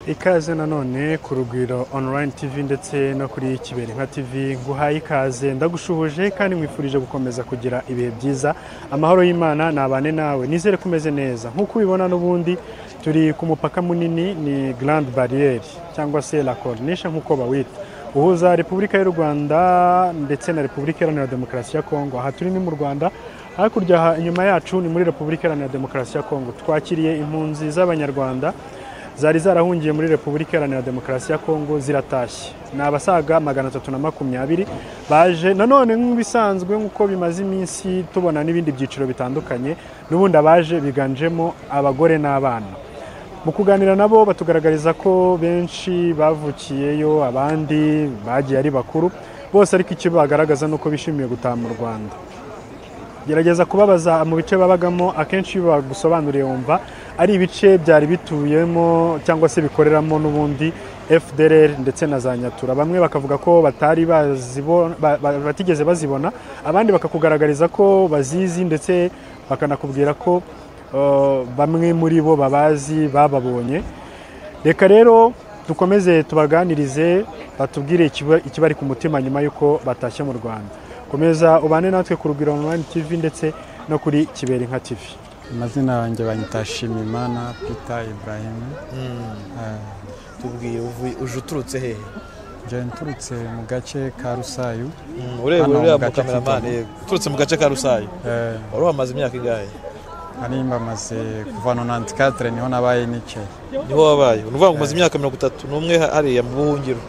Ikaze nanone ku Rugwiro Online TV ndetse no kuri Kiberenka TV nguhaye ikaze ndagushuhuje kandi mwifurije gukomeza kugira ibihe byiza amahoro y'Imana nabane nawe nizere kumeze neza nkuko ubibona n'ubundi turi ku mupaka munini ni Grande Barrière cyangwa se la Corniche nkuko bawita uhuza Repubulika y'u Rwanda ndetse na Repubulika Iharanira Demokarasi ya Kongo. Aha turi ni mu Rwanda, hakurya inyuma yacu ni muri Repubulika Iharanira Demokarasi ya Kongo. Twakiriye impunzi z'abanyarwanda zari zarahungiye muri Repubulika Iharanira Demokarasi ya Kongo ziratashye. Ni abasaga 320 baje nanone nk'ibisanzwe nkuko bimaze iminsi tubona n'ibindi byiciro bitandukanye, n'ubundi abaje biganjemo abagore n'abana. Mu kuganira nabo batugaragariza ko benshi bavukiyeyo, abandi bagiye ari bakuru, bose ariko icyo bagaragaza nuko bishimiye gutaha mu Rwanda. Gerageza kubabaza mu bice babagamo, akenshi bagusobanuriye wumva ari ibice byari bituyemo cyangwa se bikoreramo n'ubundi FDLR ndetse na za Nyatura. Bamwe bakavuga ko batari batigeze bazibona, abandi bakakugaragariza ko bazizi ndetse bakanakubwira ko bamwe muri bo babazi bababonye. Reka rero dukomeze tubaganirize batubwire ikibari ku mutima nyuma yuko batashye mu Rwanda. Komeza ubane natwe ku Rugwiro Online TV ndetse no kuri Kiberenka TV. Amazina yanjye banyita Shimimana Peter Ibrahim. Tubwiye uje uturutse hehe? Je nturutse mu gace ka Rusayu. Ureba mu cameraman uturutse mu gace ka Rusayu. Wari wamaze imyaka ingahe? Ari mbamaze kuva 94 niho nabaye nice. Niho wabaye. Unuvuga ngo umaze imyaka 31 hariya mu buhungiro.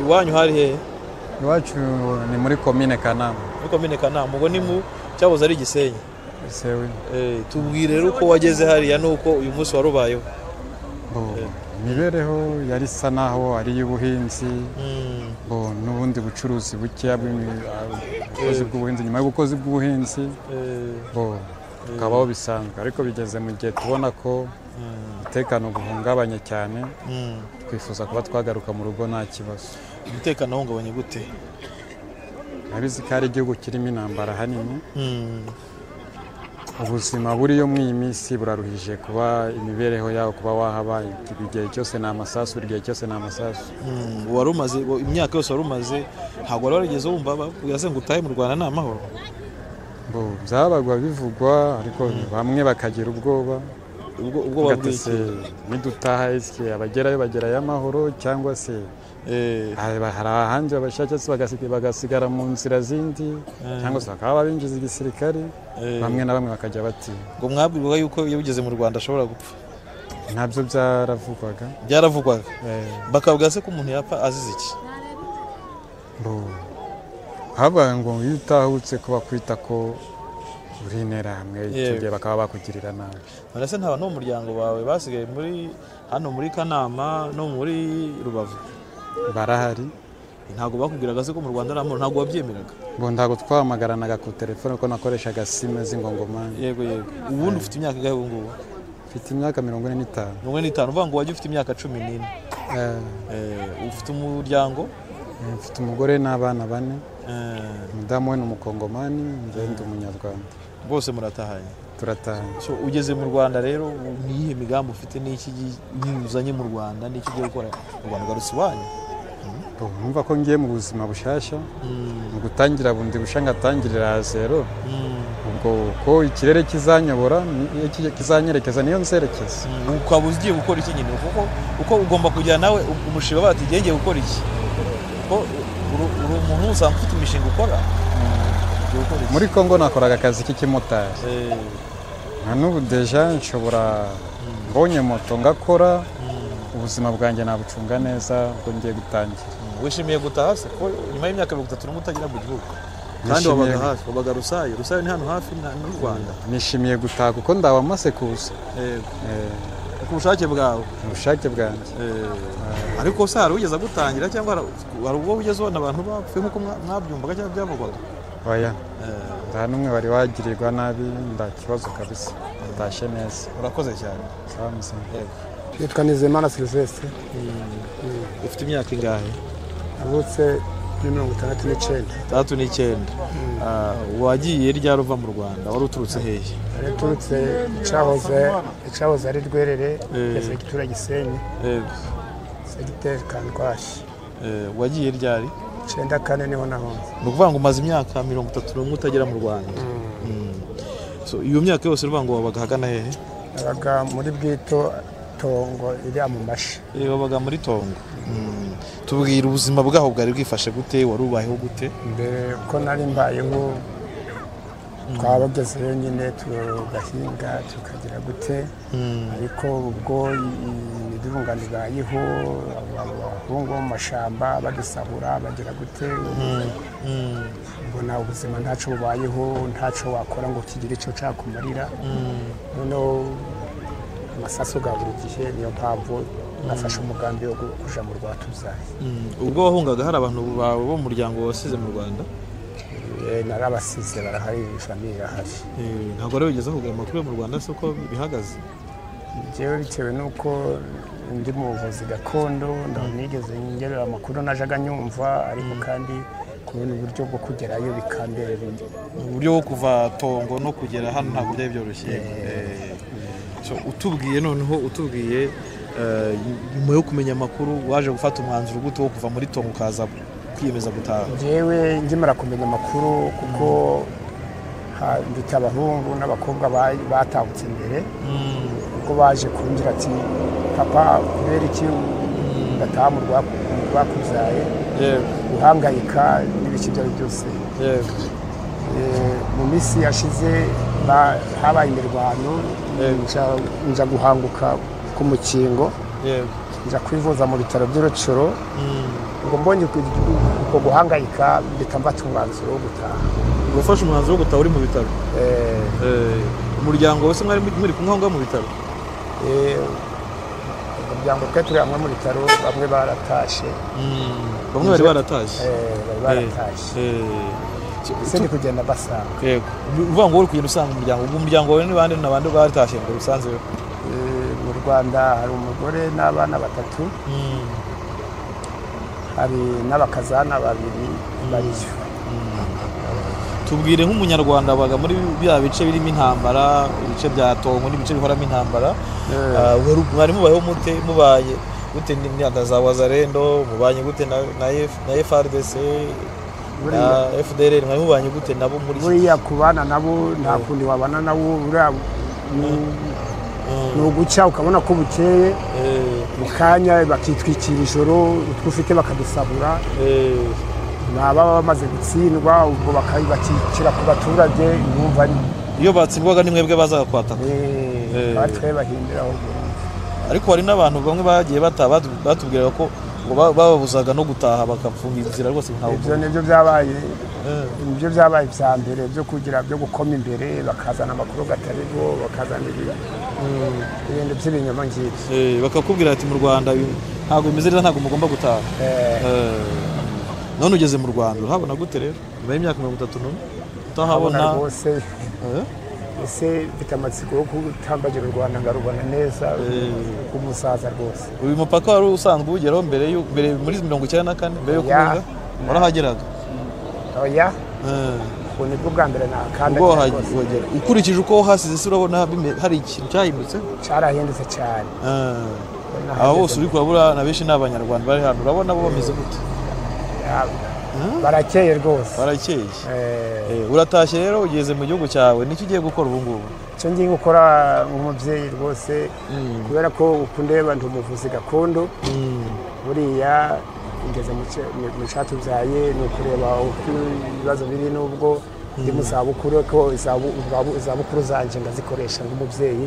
Iwanyu hari hehe? Iwacu ni muri commune Kanama. Muri commune Kanama, ubwo ni mu cyaboze ari Gisenyi. Sewe. Tubwire rero uko wageze hariya nuko uyu munsi warubayeho. Mibereho yari sanaho ari y'ubuhinzi. N'ubundi bucuruzi buke bw'ubukozi bw'ubuhinzi, nyuma y'ubukozi bw'ubuhinzi. Kabaho bisanzwe, ariko bigeze mu gihe tubona ko umutekano guhungabanye cyane, twifuza kuba twagaruka mu rugo nta kibazo. Umutekano uhungabanye gute? Nabizi ko ari igihugu kirimo intambara hanini. Ubuzima buriyo mu iyi minsi buraruhije, kuba imibereho yaho kuba wahaba igihe cyose ni amasasu, igihe cyose ni amasasu. Wari umaze imyaka yose wari umaze, ntabwo wari warigeze wumva bavuga ngo utahe mu Rwanda ni amahoro? Byabagwa bivugwa, ariko bamwe bakagira ubwoba. Ubwoba bw'iki? Nidutaha ese abagerayo bagerayo amahoro cyangwa se hari ahandi babashaketse bagasigara mu nzira zindi, cyangwa se bakaba binjiza igisirikare, bamwe na bamwe bakajya bati ngo mwabwirwa yuko iyo ugeze mu Rwanda ashobora gupfa. Ntabyo byaravugwaga. Byaravugwaga? Bakavuga se ko umuntu yapfa azize iki? Haba ngo iyo utahutse kuba kwita ko uri interahamwe, icyo gihe bakaba bakugirira nabi. Ese nta bantu b'umuryango wawe basigaye hano muri Kanama no muri Rubavu? Barahari. Ntabwo bakubwiraga se ko mu Rwanda nta ntabwo wabyemeraga? Ntabwo twahamagaranaga ku telefone ko nakoreshaga sime z'ingongomani. Yego. Ubundi ufite imyaka ingahe ubu ngubu? Mfite imyaka 45. 45, uvuga ngo wajya ufite imyaka 14. Ufite umuryango? Mfite umugore n'abana 4. Umudamu we ni umukongomani, njye ndi umunyarwanda. Bose muratahanye? Turatahanye. So ugeze mu Rwanda rero niyihe migambi ufite, n'iki uzanye mu Rwanda, n'iki ugiye gukora mu Rwanda? Garutse iwanyu? Numva ko ngiye mu buzima bushasha, mu gutangira bundi bushanga tangirira zero. Ubwo ko ikirere kizanyobora, kizanyerekeza niyo nzerekeza. Ukaba ugiye gukora iki nyine? Uko ugomba kujya nawe umushinga bati ngiye gukora iki? Uri umuntu usanga ufite imishinga ukora? Muri Kongo nakoraga akazi k'ikimotari. Na n'ubu deja nshobora mbonye moto ngakora, ubuzima bwanjye nabucunga neza ubwo ngiye gutangira. Wishimiye gutaha se ko nyuma y'imyaka 33 utagira mu gihugu? Kandi wabaga hafi, wabaga Rusayu. Rusayu ni hano hafi n'u Rwanda. Nishimiye gutaha kuko ndabamase kuza. Ku bushake bwawe? Ubushake bwanjye. Ariko se hari ugeze gutangira cyangwa hari ubwo ugeze ubona abantu bapfuye nkuko mwabyumvaga cyangwa byavugwaga? Oya. Nta n'umwe bari wagirirwa nabi, nda kibazo kabisa. Utashe neza. Urakoze cyane. Sawa muzima. Nitwa Nizeyimana Sylvestre. Ufite imyaka ingahe? Navutse 1969 wagiye ryari uva mu Rwanda wari uturutse hehe turutse icahoze ari Rwerere Perefegitura Gisenyi segiteri Kandwashi wagiye ryari 94 niho nahonze ni ukuvuga ngo umaze imyaka 31 utagera mu Rwanda so iyo myaka yose uvuga ngo wabaga hagana hehe nabaga muri Bwito Tongo iri mu Mashi wabaga muri Tongo tubwira ubuzima bwaho bwari bwifashe gute wari ubayeho gute mbere ko nari mbayeho twabagezeyo nyine tugahinga tukagira gute ariko ubwo imidurungano ibayeho abahungu mu mashamba badusahura bagira gute mbona ubuzima ntaco bubayeho ntaco wakora ngo kigire ico cakumarira noneho amasaso ga buri gihe niyo mpamvu nafashe umugambi wo kuja mu Rwatubyaye ubwo wahungaga hari abantu bawe bo mu muryango wasize mu Rwanda narabasize barahari famille irahari ntabwo rero bigeze kugura amakuru yo mu Rwanda se uko bihagaze jewe bitewe nuko ndi mu buvuzi gakondo nigeze ngerera amakuru najaga nyumva ariko kandi kubona uburyo bwo kugerayo bikambere uburyo bwo kuva Tongo no kugera hano ntabwo byari byoroshye utubwiye noneho nyuma yo kumenya amakuru waje gufata umwanzuro gute wo kuva muri Tongo ukaza kwiyemeza gutaha jewe ngimara kumenya amakuru kuko ndita abahungu n'abakobwa batahutse imbere ubwo baje kungira ati papa kubera iki ndataha mu Rwakubyaye uhangayika n'ibiki byawe byose mu minsi yashize habaye imirwano nja guhanguka ku mukingo nja kwivuza mu bitaro by'Urucuro ngo mbonye uko guhangayika mbita mfata umwanzuro wo gutaha gufasha umwanzuro wo gutaha uri mu bitaro umuryango wese mwari muri kumwe aho mu bitaro umuryango twe turi hamwe mu bitaro bamwe baratashe bamwe bari baratashe sindi kugenda basanga yego uvuga ngo uri kugenda usanga umuryango wawe n'abandi n'abandi baratashe ngo rusanzwe mu Rwanda hari umugore n'abana 3 hari n'abakazana 2 bariyo tubwire nk'umunyarwanda wabaga muri bya bice birimo intambara ibice bya Tongo n'ibice bihoramo intambara mwari mubayeho mubaye gute n'imyaka za Wazalendo mubanye gute na FRDC na FDLR mwari mubanye gute nabo muri buriya kubana nabo nta kundi wabana nabo buriya nuguca ukabona ko bukeye mukanya bakitwikira ijoro utwufite bakadusabura naba bamaze gutsindwa ubwo bakayibakira ku baturage numva iyo batsindwaga ni mwebwe bazaga kwataka batwe bahindiraho ariko hari n'abantu bamwe bagiye batubwira ko bababuzaga no gutaha bakafunga inzira rwose ntawo ibyo nibyo byabaye bya mbere byo kugira byo gukoma imbere bakazana amakuru gatarigo bakazana ibintu by'ibinyoma ngibyo bakakubwira ati mu Rwanda ntabwo bimeze neza ntabwo mugomba gutaha none ugeze mu Rwanda urahabona gute rero nyuma y'imyaka 30 utahabona rwose ese bitamatsiko yo gutambagira u Rwanda ngarubona neza kumusaza rwose uyu mupaka wari usanzwe ugeraho mbere muri 94 mbere yo kuvuga warahageraga oya ni bwo bwa mbere nakanda ukurikije uko hasize se urabona hari ikintu cyahindutse cyarahindutse cyane aho bose uri kurabura na benshi n'abanyarwanda bari hano urabona bo bameze gute barakeye rwose barakeye uratashye rero ugeze mu gihugu cyawe nicyo ugiye gukora ubu ngubu icyo ngiye gukora nk'umubyeyi rwose kubera ko ukundeba ndi umuvuzi gakondo buriya ngeze mu Cyatubyaye ni ukureba uko ibibazo biri n'ubwo ndi mu zabukuru ko izabukuru zanje ngazikoresha nk'umubyeyi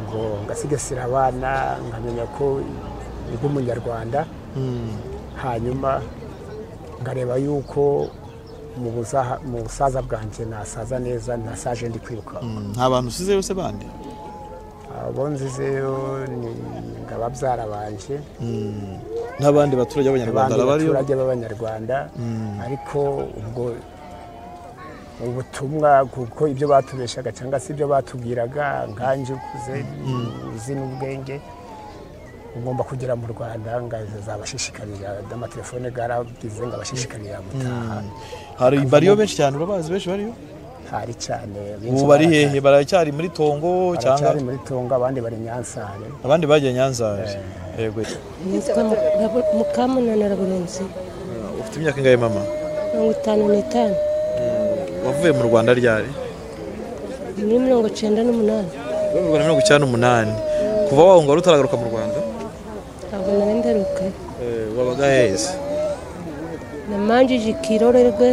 ngo ngasigasira abana nkamenya ko ndi umunyarwanda hanyuma ngareba yuko mu busaza bwanjye nasaza neza nasaje ndi kwiruka nta bantu usizeyo se bandi abo nzizeyo ni ngababyara banje n'abandi baturage b'Abanyarwanda ariko ubwo ubutumwa kuko ibyo batubeshaga cyangwa se ibyo batubwiraga nkanje ukuze uzi n'ubwenge ugomba kugera mu Rwanda ngazabashishikarira n'amatelefone garagize ngabashishikarira gutaha hari bariyo benshi cyane urabazi benshi bariyo hari cyane ubu bari hehe baracyari muri Tongo cyangwa baracyari muri Tongo abandi bari Nyansare abandi bagiye Nyanzare yego nitwa Mukamunana Burenzi ufite imyaka ingahe mama 55 wavuye mu Rwanda ryari muri 98 kuva wahunga utaragaruka mu Rwanda ntabwo narenderuka wabaga heza namanjije kirorerwe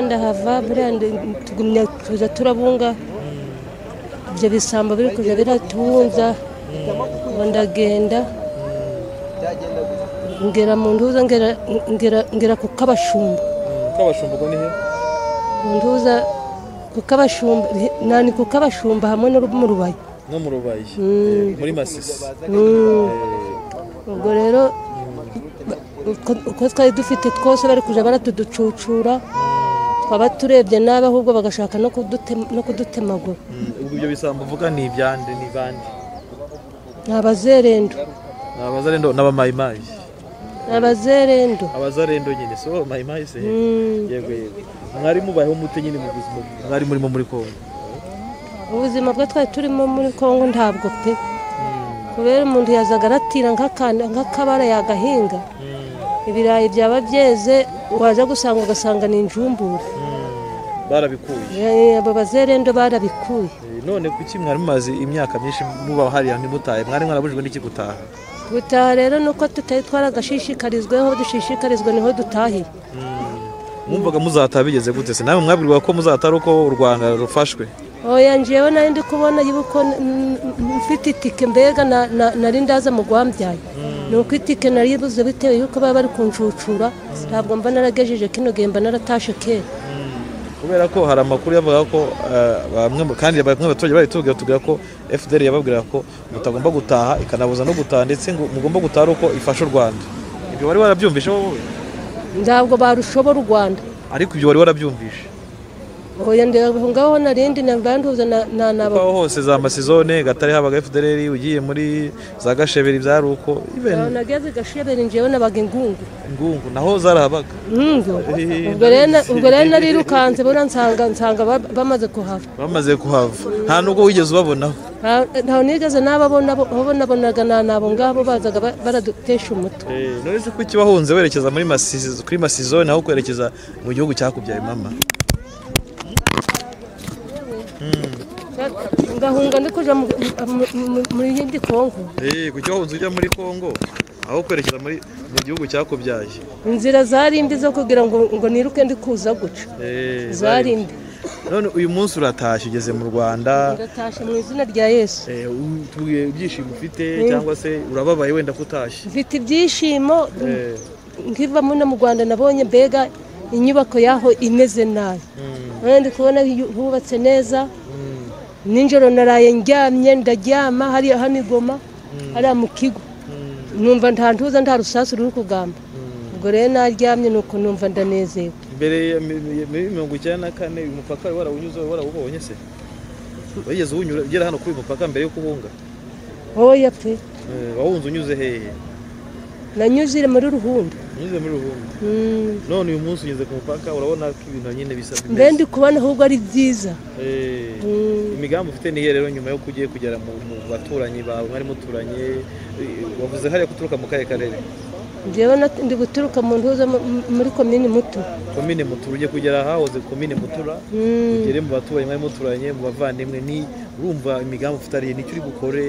ndahava burande tugumya tuza turabunga ibyo bisambo biri kuja biratunza ndagenda ngera mu nduza ngera ku kabashumba ubwo ni he mu nduza ku kabashumba nani ku kabashumba hamwe no mu Rubayi muri Masisi ubwo rero uko twari dufite twose bari kuja baratuducucura twaba turebye nabi ahubwo bagashaka no kudutemagura ibyo bisambo uvuga ni ibyande ni bandi n'abazerendo n'abamayimayi abazerendo nyine so mayimayi se yego mwari mubayeho mute nyine mu buzima mwari murimo muri Kongo ubuzima bwe twari turimo muri Kongo ntabwo pe kubera umuntu yazaga aratira nk'akabara yagahinga ibirayi byaba byeze waje gusanga ugasanga ni injumbura barabikuye abo bazerendo barabikuye none kuki mwari mumaze imyaka myinshi muba hariya ntimutahe mwari mwarabujijwe n'iki gutaha rero nuko tutari twaragashishikarizweho dushishikarizwa niho dutahiye mwumvaga muzataha bigeze gute se nawe mwabwirwa ko muzataha uko u Rwanda rufashwe oya njewe nari ndi kubona yuko mfite itike mbega nari ndaza mu Rwambyaye nuko itike nari buze bitewe yuko baba bari kuncucura ntabwo mba naragejeje kino gemba naratashe kera kubera ko hari amakuru yavuga ko bamwe kandi bamwe baturage bari tuvuga ko FDR yababwira ko mutagomba gutaha ikanabuza no gutaha ndetse ngo mugomba gutaha uko ifasha u Rwanda ibyo wari warabyumvishe wowe ntabwo barushobora u Rwanda ariko ibyo wari warabyumvishe oya ngaho narindi nabanduza nabo hose za Masizone Gatare habaga FDR ugiye muri za Gasheberi byaruko nageze Gasheberi njewe nabaga ingungu naho zarahabaga ubwo rero narirukanze bora nsanga bamaze kuhava nta nubwo wigeze ubabonaho ntaho nigeze nabonaga nabo ngabo bazaga baradutesha umutwe none se kuki wahunze werekeza muri Masizone aho kwerekeza mu gihugu cyakubyaye mama ngahunga ndi kuja muri hindi Kongo kuki wahunze ujya muri Kongo aho kwerekeza mu gihugu cyakubyaye inzira zarimbi zo kugira ngo niruke ndi kuza guca zarimbi none uyu munsi uratashye ugeze mu Rwanda ndatashe mu izina rya Yesu tuye ibyishimo ufite cyangwa se urababaye wenda kutashye mfite ibyishimo nkiva mu Rwanda nabonye mbega inyubako yaho imeze nabi ndi kubona hubatse neza ninjoro naraye ndyamye ndaryama hariya hanigoma hariya mu kigo numva nta ntuza nta rusasu ruri kugamba ubwo rero naryamye nuko numva ndanezewe mbere ya 1994 umupaka warawunyuze warawubonye se wigeze unyura ugera hano kuri umupaka mbere yo kubunga oya pe wawunze unyuze hehe nanyuzire muri Ruhunda none uyu munsi ugeze ku mupaka urabona ko ibintu nyine bisa mbe ndi kubona ahubwo ari byiza imigambi ufite ni rero nyuma yo kugiye kugera mu baturanyi bawe mwari muturanye wavuze hariya guturuka mu karere njyewe ndi guturuka mu ntuza muri komine Mutura ugiye kugera ahahoze komine Mutura ugere mu baturanyi mwari muturanye mu bavandimwe ni urumva imigambi ufite ari nicyo uri bukore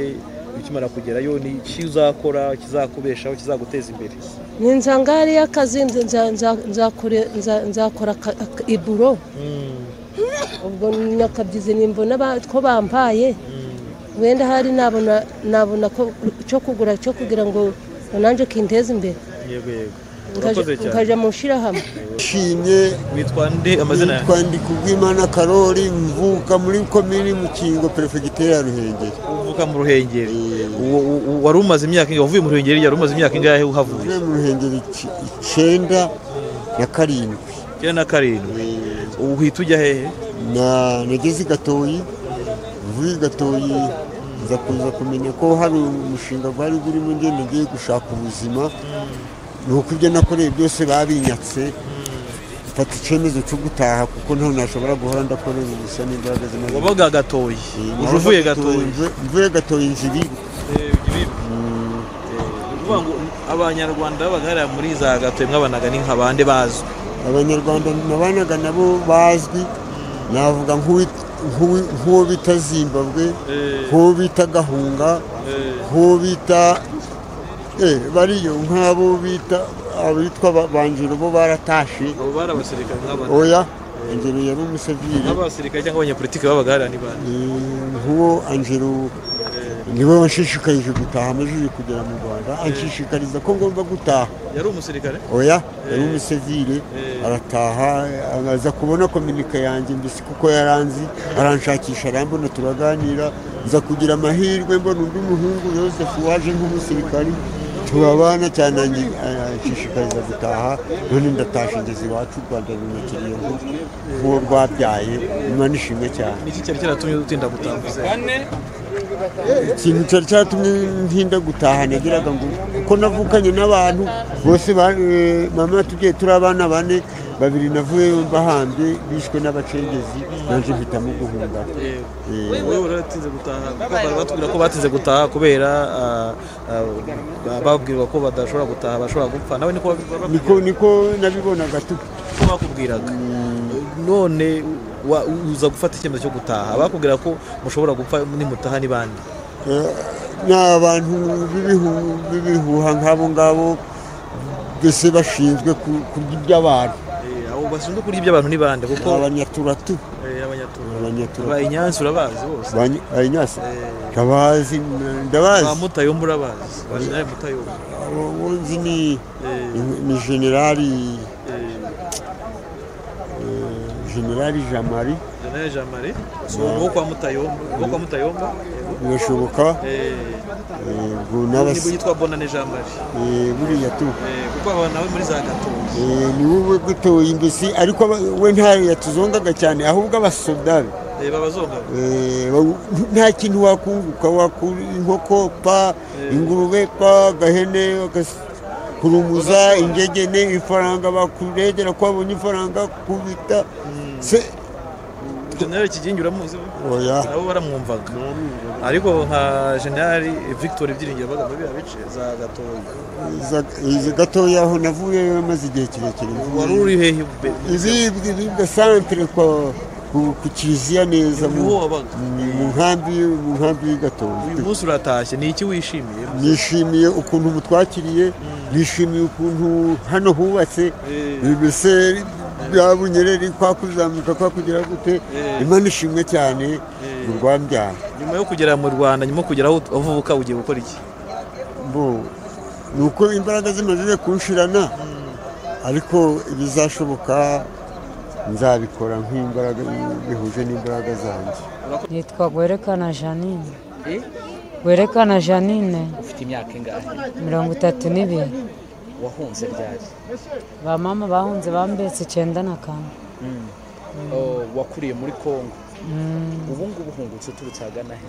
ukimara kugerayo ni iki uzakora kizakubeshaho kizaguteza imbere ni nzangari y'akazi nzakora iburo ubwo nyakabyize nimbona ko bampaye wenda hari nabona ko cyo kugira ngo nanjye kinteze imbere yego nkaja mu shirahamwe shimye witwa nde amazina yitwa Ndikubwimana Karoli mvuka muri komini Mukingo prefecture ya Ruhengeri uvuka mu Ruhengeri wari umaze imyaka ingahe uvuye mu Ruhengeri yari umaze imyaka ingahe uhavuye mu Ruhengeri 9 na 7 uhita ujya hehe na nageze Gatoyi vuye Gatoyi nza kuza kumenya ko hari umushinga wari urimo ngenda ngiye gushaka ubuzima ni uko ibyo nakoreye byose babinyatse mfata icyemezo cyo gutaha kuko ntaho nashobora guhora ndakorera ubusa n'imbaraga z'amazi. wabaga gatoyi uje uvuye gatoyi mvuye gatoyi nzibi uvuga ngo abanyarwanda babaga muri za gatoyi mwabanaga ni nk'abandi bazwi abanyarwanda nabanaga nabo bazwi navuga nk'uwo bita Zimbabwe nk'uwo bita Gahunga nk'uwo bita bariyo nk'abo bita abitwa Banjiro bo baratashe abo bari abasirikare nk'abandi oya Angelo yari umusivili n'abasirikare cyangwa abanyapolitiki babaga hari ni bande nk'uwo Angelo niwe wanshishikaje gutaha amajije kugera mu Rwanda anshishikariza ko ngomba gutaha. yari umusirikare oya yari umusivili arataha aza kubona komunika yanjye mbese kuko yaranzi aranshakisha arambona turaganira nza kugira amahirwe mbona undi muhungu Joseph waje nk'umusirikari turabana cyane anshishikariza gutaha none ndatashe ngeze iwacu u Rwanda runyakiriye nk'uwo rwabyaye Imana ishimwe cyane. niki cyari cyaratumye utinda gutaha ikintu cyari cyatumye ntinda gutaha nagiraga ngo kuko navukanye n'abantu bose mama tugiye turi abana bane babiri navuye bahambye bishwe n'abacengezi naje mpitamo guhunga. wowe uratinze gutaha kuko batubwira ko batinze gutaha kubera babwirwa ko badashobora gutaha bashobora gupfa nawe niko nabibonaga ko bakubwiraga none uza gufata icyemezo cyo gutaha bakubwira ko mushobora gupfa nimutaha ni bande ni abantu b'ibihuha nk'abo ngabo mbese bashinzwe kurya iby'abantu abo bashinzwe kurya iby'abantu ni bande kuko abanyaturatu Inyansi urabazi bose Inyansi ndabazi ba Mutayomba urabazi General Mutayomba uwo nzi ni generali Jamari wo kwa Mutayomba birashoboka niba yitwa Bonane Jamari buriya tu kuko aba nawe muri za Gatoyi ni wowe gutoye imbesi ariko we ntayo yatuzongaga cyane ahubwo abasodari babazonga nta kintu wakunguka wakura inkoko pa ingurube pa gahene kurumuza ingegene ifaranga bakuregera ko abonye ifaranga kubita se General Kigingi uramuzi oya nabo baramwumvaga ariko nka General Victor Byiringiro baga muri abice za Gatoyi izi Gatoyi aho navuye amaze igihe kirekire wari uri hehe ibi centre ko ku kiliziya neza mu nkambi y'Gatoyi. uyu munsi uratashye ni iki wishimiye? Nishimiye ukuntu mutwakiriye nishimiye ukuntu hano hubatse mbese bya Bunyereri kwa kuzamuka kwa kugira gute Imana ishimwe cyane mu Rwanda. nyuma yo kugera mu Rwanda nyuma kugera aho uvuka ugiye gukora iki? nuko imbaraga zimaze kunshirana ariko ibizashoboka nzabikora nk'imbaraga bihuje n'imbaraga zanjye. Nitwa Gwerekana Janine ufite imyaka ingahe? 32. wahunze ryari? Ba mama bahunze bambetse 9 wakuriye muri Kongo ubu ngubu uhungutse uturutse agana he?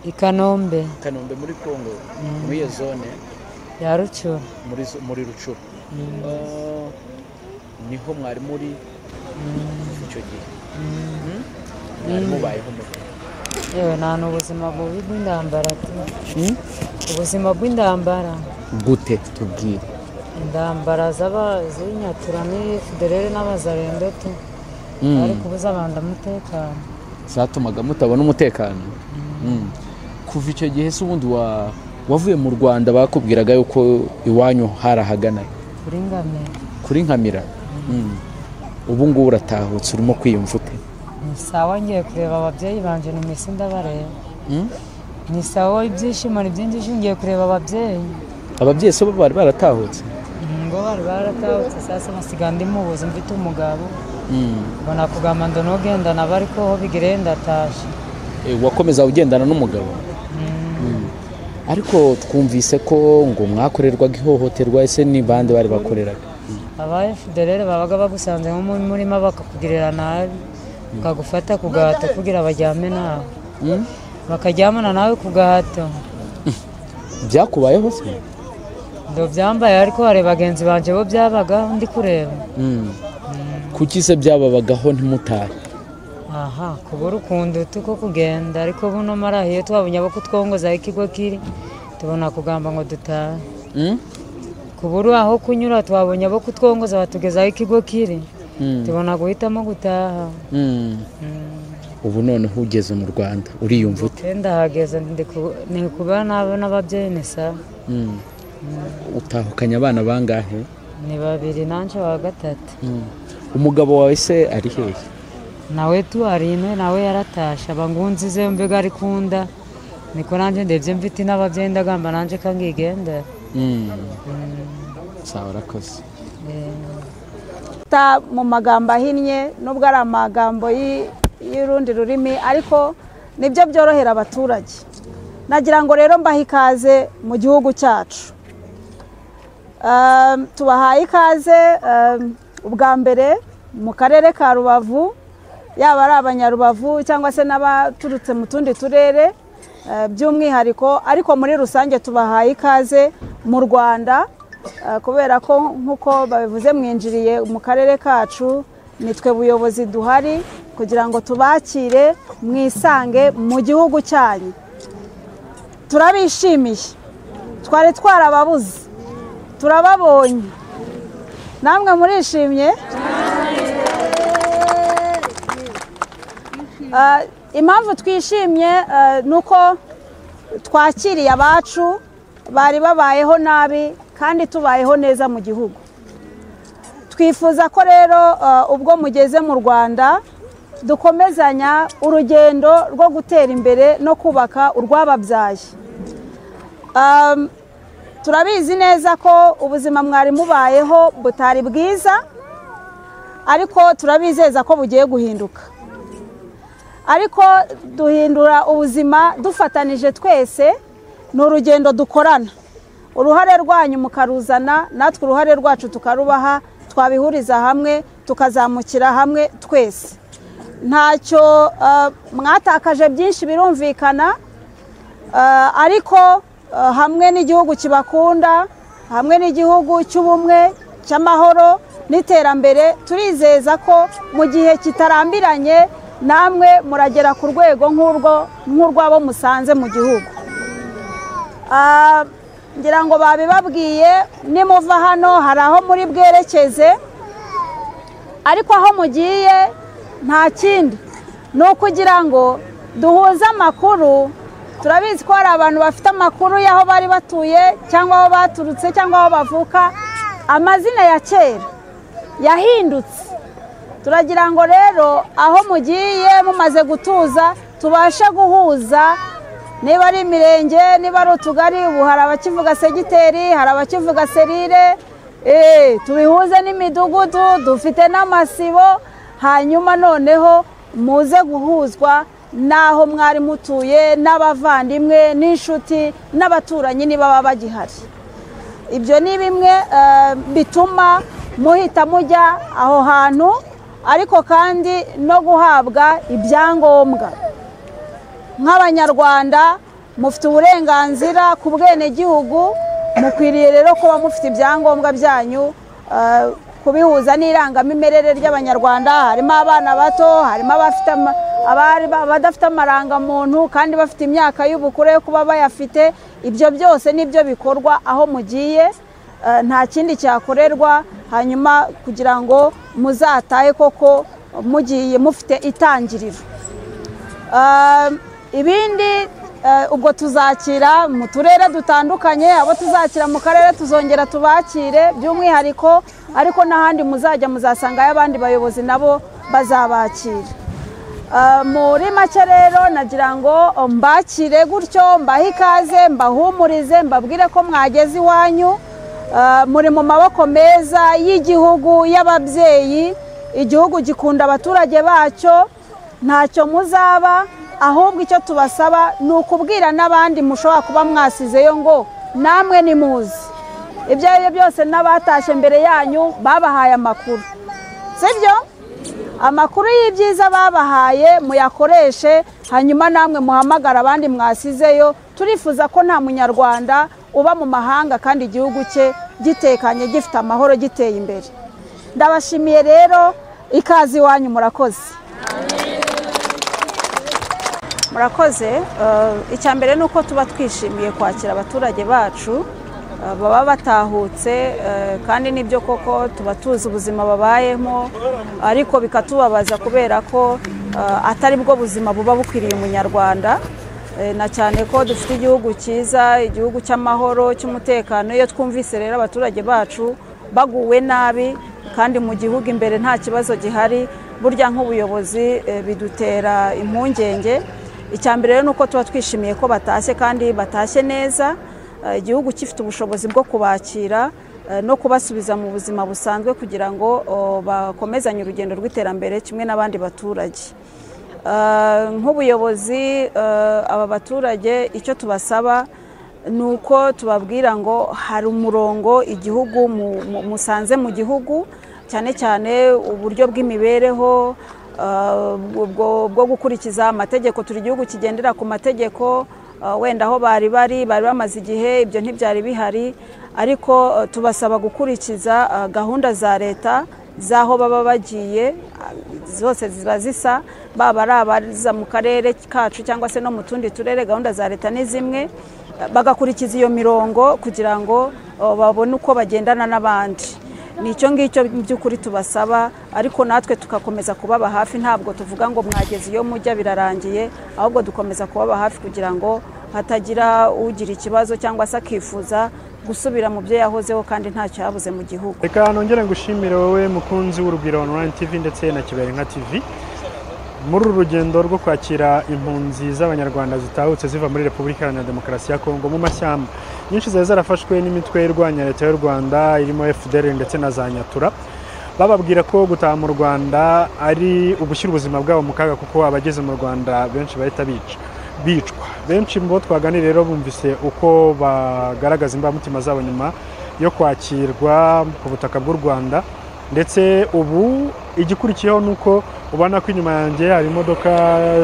Ikanombe muri Kongo muri iyo zone ya Rucuru muri Rucuru niho mwari muri icyo gihe mwari mubayeho muri yewe nta n'ubuzima bubi bw'indambara ubuzima bw'indambara gute tubwire indambara z'inyatura ni Federere n'abazarendo tu bari kubuza abantu umutekano zatumaga mutabona umutekano kuva icyo gihe se ubundi wavuye mu Rwanda bakubwiraga yuko iwanyu harahagana kuri Nkamira ubu ngubu uratahutse urimo kwiyumva ute? ni sawa ngiye kureba ababyeyi banje no misi ndabareba ni sawa ibyishimo ni byinshi ngiye kureba ababyeyi se bari baratahutse ngo bari baratahutse sasa nasiga ndi mu buzi mfite umugabo mbona kugamba ndo nogendana bari ko ho bigire ndatashe wakomeza ugendana n'umugabo ariko twumvise ko ngo mwakorerwaga ihohoterwa ese ni bande bari bakoreraga? abaye Federere babaga bagusanze nko mu murima bakakugirira nabi bakagufata kugato kugira bajyame nawe bakaryamana nawe ku gahato. Byakubayeho se? Ndo byambaye ariko hari bagenzi banje bo byabagaho ndi kureba. Kuki se byababagaho ntimutahe? Aha, kubura ukuntu tuko kugenda ariko buno marahiye twabonye abo kutwongoza ikigo kiri tubona kugamba ngo dutahe. Kubura aho kunyura twabonye abo kutwongoza batugeza ikigo kiri tubona guhitamo gutaha. Ubu none ugeze mu Rwanda uriyumva ute? Ndahageze ndi kuba n'ababyeyi nesa. Utahukanye abana bangahe? Ni 2 nanje wa 3. Umugabo wawe se ari hehe? Nawe tu ari ino nawe yaratasha bangunzize mbega ari kunda niko nanje ndevye mfite n'ababyeyi ndagamba nanje kangigende. Sawa rakoze. Ta mu magambo ahinnye nubwo ari amagambo y'urundi rurimi ariko nibyo byorohera abaturage. Nagira ngo rero mbahe ikaze mu gihugu cyacu. Tubahaye ikaze ubwa mbere mu karere ka Rubavu, yaba ari abanyarubavu cyangwa se n'abaturutse mu tundi turere by'umwihariko, ariko muri rusange tubahaye ikaze mu Rwanda kubera ko nk'uko babivuze mwinjiriye mu karere kacu, nitwe buyobozi duhari kugira ngo tubakire mwisange mu gihugu cyanyu. Turabishimiye, twari twarababuze, turababonye, namwe murishimye. Impamvu twishimye nuko twakiriye abacu bari babayeho nabi kandi tubayeho neza mu gihugu. Twifuza ko rero ubwo mugeze mu Rwanda dukomezanya urugendo rwo gutera imbere no kubaka urwababyaye. Turabizi neza ko ubuzima mwari mubayeho butari bwiza, ariko turabizeza ko bugiye guhinduka. Ariko duhindura ubuzima dufatanije twese, ni urugendo dukorana. Uruhare rwanyu mukaruzana, natwe uruhare rwacu tukarubaha, twabihuriza hamwe tukazamukira hamwe twese. Ntacyo mwatakaje byinshi birumvikana, ariko hamwe n'igihugu kibakunda, hamwe n'igihugu cy'ubumwe cy'amahoro n'iterambere, turizeza ko mu gihe kitarambiranye namwe muragera ku rwego nk'urwabo musanze mu gihugu. Ngira ngo babibabwiye, nimuva hano hari aho muri bwerekeze, ariko aho mugiye nta kindi, ni ukugira ngo duhuze amakuru. Turabizi ko hari abantu bafite amakuru y'aho bari batuye cyangwa aho baturutse cyangwa aho bavuka, amazina ya kera yahindutse. Turagira ngo rero aho mugiye mumaze gutuza tubashe guhuza, niba ari imirenge, niba ari utugari, ubu hari abakivuga segiteri, hari abakivuga serire, tubihuze n'imidugudu, dufite n'amasibo, hanyuma noneho muze guhuzwa n'aho mwari mutuye, n'abavandimwe n'inshuti n'abaturanyi niba baba bagihari. Ibyo ni bimwe bituma muhita mujya aho hantu, ariko kandi no guhabwa ibyangombwa. Nk'abanyarwanda mufite uburenganzira ku bwenegihugu, mukwiriye rero kuba mufite ibyangombwa byanyu, kubihuza n'irangamimerere ry'abanyarwanda. Harimo abana bato, harimo abadafite amarangamuntu kandi bafite imyaka y'ubukure yo kuba bayafite. Ibyo byose nibyo bikorwa aho mugiye, nta kindi cyakorerwa, hanyuma kugira ngo muzatahe koko mugiye mufite itangiriro. Ibindi ubwo tuzakira mu turere dutandukanye, abo tuzakira mu karere tuzongera tubakire by'umwihariko, ariko n'ahandi muzajya muzasangayo abandi bayobozi nabo bazabakira. Muri make rero nagira ngo mbakire gutyo, mbahe ikaze, mbahumurize, mbabwire ko mwageze iwanyu, muri mu maboko meza y'igihugu, y'ababyeyi. Igihugu gikunda abaturage bacyo, ntacyo muzaba, ahubwo icyo tubasaba ni ukubwira n'abandi mushobora kuba mwasizeyo ngo namwe ni muzi. Ibyo ari byo byose n'abatashye mbere yanyu babahaye amakuru, sibyo? amakuru y'ibyiza babahaye muyakoreshe, hanyuma namwe muhamagara abandi mwasizeyo. Turifuza ko nta munyarwanda uba mu mahanga kandi igihugu cye gitekanye gifite amahoro giteye imbere. Ndabashimiye rero, ikaze iwanyu, murakoze. Murakoze. Icya mbere ni uko tuba twishimiye kwakira abaturage bacu baba batahutse, kandi nibyo koko tuba tuzi ubuzima babayemo, ariko bikatubabaza kubera ko atari bwo buzima buba bukwiriye umunyarwanda, na cyane ko dufite igihugu cyiza, igihugu cy'amahoro, cy'umutekano. Iyo twumvise rero abaturage bacu baguwe nabi kandi mu gihugu imbere nta kibazo gihari, burya nk'ubuyobozi bidutera impungenge. Icya mbere rero ni uko tuba twishimiye ko batashye kandi batashye neza, igihugu gifite ubushobozi bwo kubakira no kubasubiza mu buzima busanzwe kugira ngo bakomezanye urugendo rw'iterambere kimwe n'abandi baturage. Nk'ubuyobozi aba baturage icyo tubasaba ni uko tubabwira ngo hari umurongo igihugu musanze mu gihugu, cyane cyane uburyo bw'imibereho bwo gukurikiza amategeko. Turi igihugu kigendera ku mategeko, wenda aho bari bamaze igihe ibyo ntibyari bihari, ariko tubasaba gukurikiza gahunda za leta z'aho baba bagiye, zose ziba zisa, baba ari abaza mu karere kacu cyangwa se no mu tundi turere. Gahunda za leta ni zimwe, bagakurikiza iyo mirongo kugira ngo babone uko bagendana n'abandi. Nicyo ngicyo by'ukuri tubasaba, ariko natwe tugakomeza kubaba hafi. Ntabwo tuvuga ngo mwageze iyo mujya birarangiye, ahubwo dukomeza kubaba hafi kugira ngo hatagira ugira ikibazo cyangwa se akifuza gusubira mu byo yahozeho kandi ntacyo yabuze mu gihugu. Reka nongere ngushimire wowe mukunzi w'Urugwiro Online TV ndetse na Kiberenka TV muri uru rugendo rwo kwakira impunzi z'abanyarwanda zitahutse ziva muri Repubulika Iharanira Demokarasi ya Kongo mu mashyamba. Nyinshi zari zarafashwe n'imitwe irwanya leta y'u Rwanda irimo FDL ndetse na za Nyatura, bababwira ko gutaha mu Rwanda ari ugushyira ubuzima bwabo mu kaga, kuko abageze mu Rwanda benshi bahita bicwa. Benshi mu bo twaganiriye rero bumvise uko bagaragaza imbamutima zabo nyuma yo kwakirwa ku butaka bw'u Rwanda, ndetse ubu igikurikiyeho nuko ubona ko inyuma yanjye hari imodoka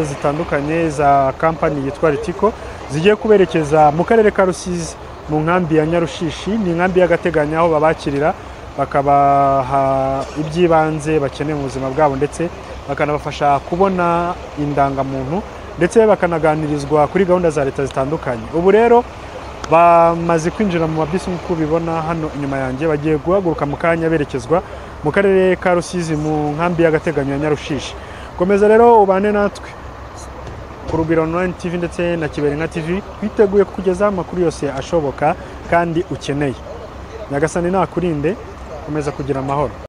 zitandukanye za kampani yitwa Ritiko zigiye kuberekeza mu karere ka Rusizi mu nkambi ya Nyarushishi. Ni inkambi y'agateganyo aho babakirira, bakabaha iby'ibanze bakeneye mu buzima bwabo, ndetse bakanabafasha kubona indangamuntu, ndetse bakanaganirizwa kuri gahunda za leta zitandukanye. Ubu rero bamaze kwinjira mu mabisi nk'uko ubibona hano inyuma yanjye, bagiye guhaguruka mu kanya berekezwa mu karere ka Rusizi mu nkambi y'agateganyo ya Nyarushishi. Komeza rero ubane natwe ku Urugwiro Online TV ndetse na Kiberenka TV, twiteguye kukugezaho amakuru yose ashoboka kandi ukeneye. Nyagasani nakurinde, komeza kugira amahoro.